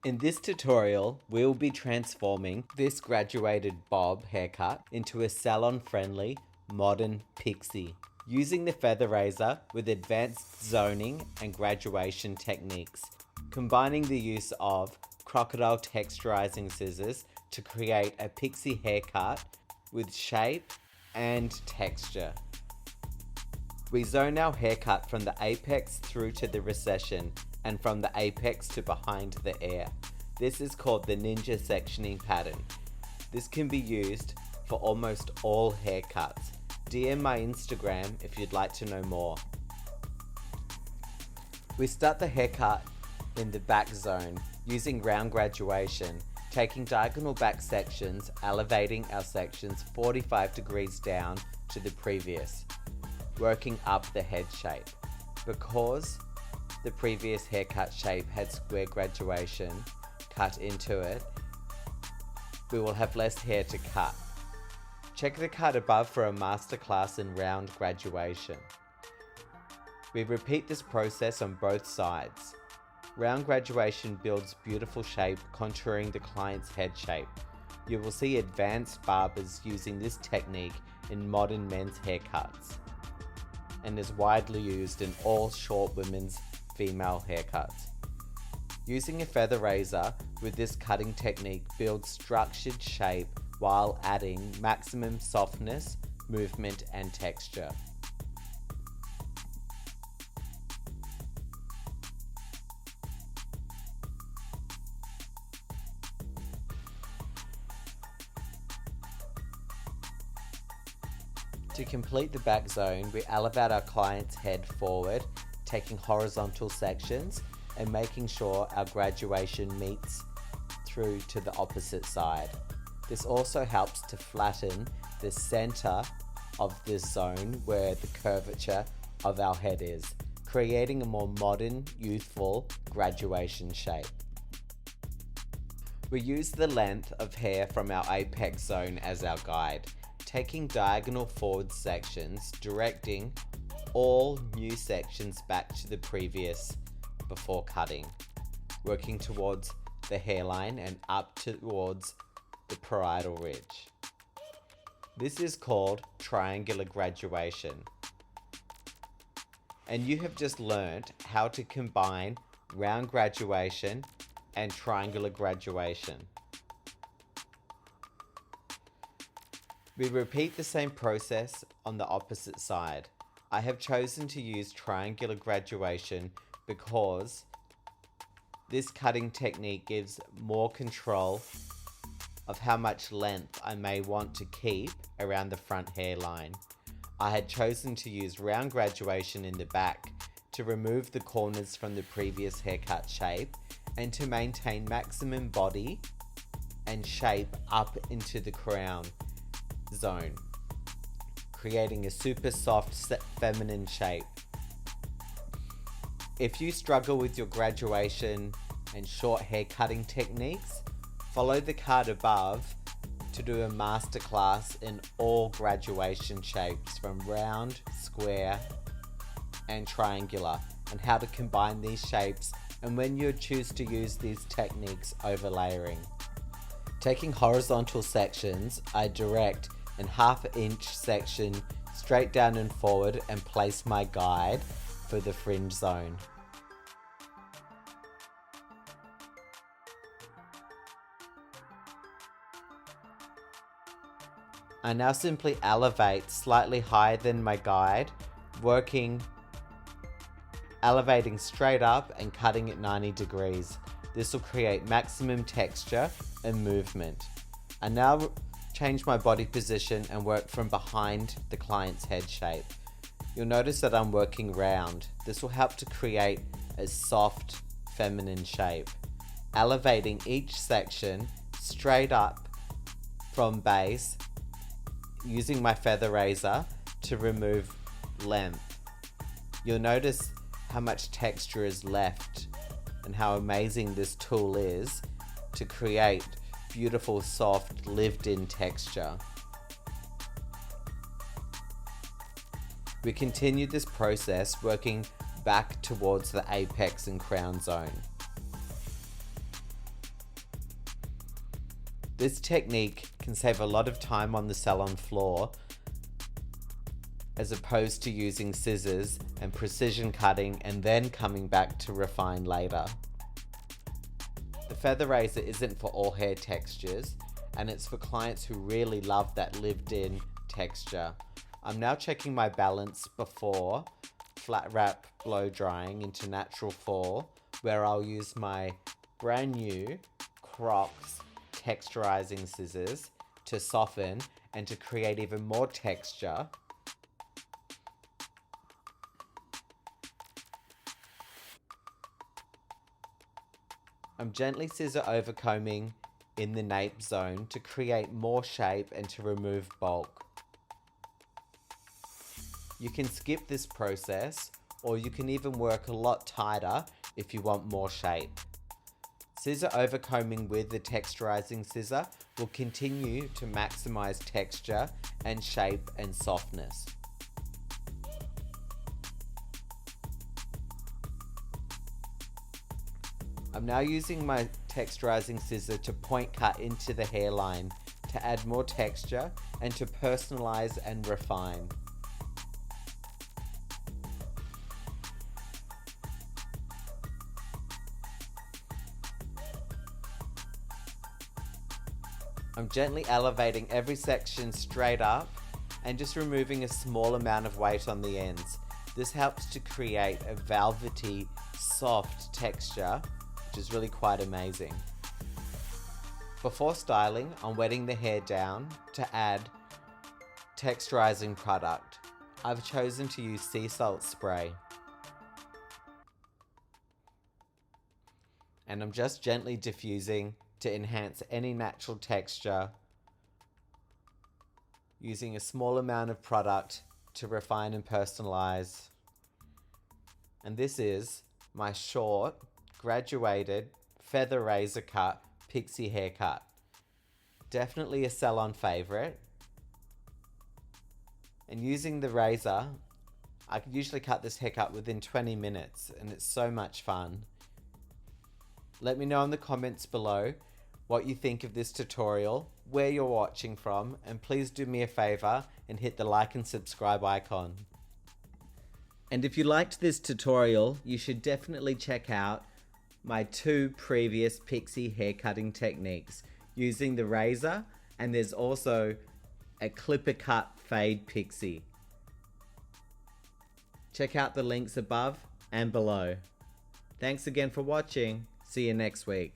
In this tutorial, we'll be transforming this graduated bob haircut into a salon-friendly, modern pixie, using the feather razor with advanced zoning and graduation techniques, combining the use of crocodile texturizing scissors to create a pixie haircut with shape and texture. We zone our haircut from the apex through to the recession and from the apex to behind the ear. This is called the ninja sectioning pattern. This can be used for almost all haircuts. DM my Instagram if you'd like to know more. We start the haircut in the back zone using round graduation, taking diagonal back sections, elevating our sections 45 degrees down to the previous, working up the head shape. Because the previous haircut shape had square graduation cut into it, we will have less hair to cut. Check the card above for a masterclass in round graduation. We repeat this process on both sides. Round graduation builds beautiful shape, contouring the client's head shape. You will see advanced barbers using this technique in modern men's haircuts, and is widely used in all short women's female haircuts. Using a feather razor with this cutting technique builds structured shape while adding maximum softness, movement, and texture. To complete the back zone, we elevate our client's head forward, taking horizontal sections and making sure our graduation meets through to the opposite side. This also helps to flatten the center of this zone where the curvature of our head is, creating a more modern, youthful graduation shape. We use the length of hair from our apex zone as our guide, taking diagonal forward sections, directing all new sections back to the previous before cutting, working towards the hairline and up towards the parietal ridge. This is called triangular graduation. And you have just learned how to combine round graduation and triangular graduation. We repeat the same process on the opposite side. I have chosen to use triangular graduation because this cutting technique gives more control of how much length I may want to keep around the front hairline. I had chosen to use round graduation in the back to remove the corners from the previous haircut shape and to maintain maximum body and shape up into the crown zone, creating a super soft, feminine shape. If you struggle with your graduation and short hair cutting techniques, follow the card above to do a masterclass in all graduation shapes from round, square, and triangular, and how to combine these shapes and when you choose to use these techniques over layering. Taking horizontal sections, I direct an half-inch section straight down and forward and place my guide for the fringe zone. I now simply elevate slightly higher than my guide, elevating straight up and cutting at 90 degrees. This will create maximum texture and movement. I now change my body position and work from behind the client's head shape. You'll notice that I'm working round. This will help to create a soft, feminine shape. Elevating each section straight up from base, using my feather razor to remove length. You'll notice how much texture is left and how amazing this tool is to create beautiful, soft, lived-in texture. We continue this process working back towards the apex and crown zone. This technique can save a lot of time on the salon floor as opposed to using scissors and precision cutting and then coming back to refine later. The feather razor isn't for all hair textures, and it's for clients who really love that lived-in texture. I'm now checking my balance before flat wrap blow drying into natural fall, where I'll use my brand new Crocs texturizing scissors to soften and to create even more texture. I'm gently scissor overcombing in the nape zone to create more shape and to remove bulk. You can skip this process, or you can even work a lot tighter if you want more shape. Scissor overcombing with the texturizing scissor will continue to maximize texture and shape and softness. I'm now using my texturizing scissor to point cut into the hairline to add more texture and to personalize and refine. I'm gently elevating every section straight up and just removing a small amount of weight on the ends. This helps to create a velvety, soft texture, which is really quite amazing. Before styling, I'm wetting the hair down to add texturizing product. I've chosen to use sea salt spray. And I'm just gently diffusing to enhance any natural texture, using a small amount of product to refine and personalize. And this is my short, graduated, feather razor cut pixie haircut. Definitely a salon favorite. And using the razor, I could usually cut this haircut within 20 minutes, and it's so much fun. Let me know in the comments below what you think of this tutorial, where you're watching from, and please do me a favor and hit the like and subscribe icon. And if you liked this tutorial, you should definitely check out my 2 previous pixie haircutting techniques using the razor, and there's also a clipper cut fade pixie. Check out the links above and below. Thanks again for watching. See you next week.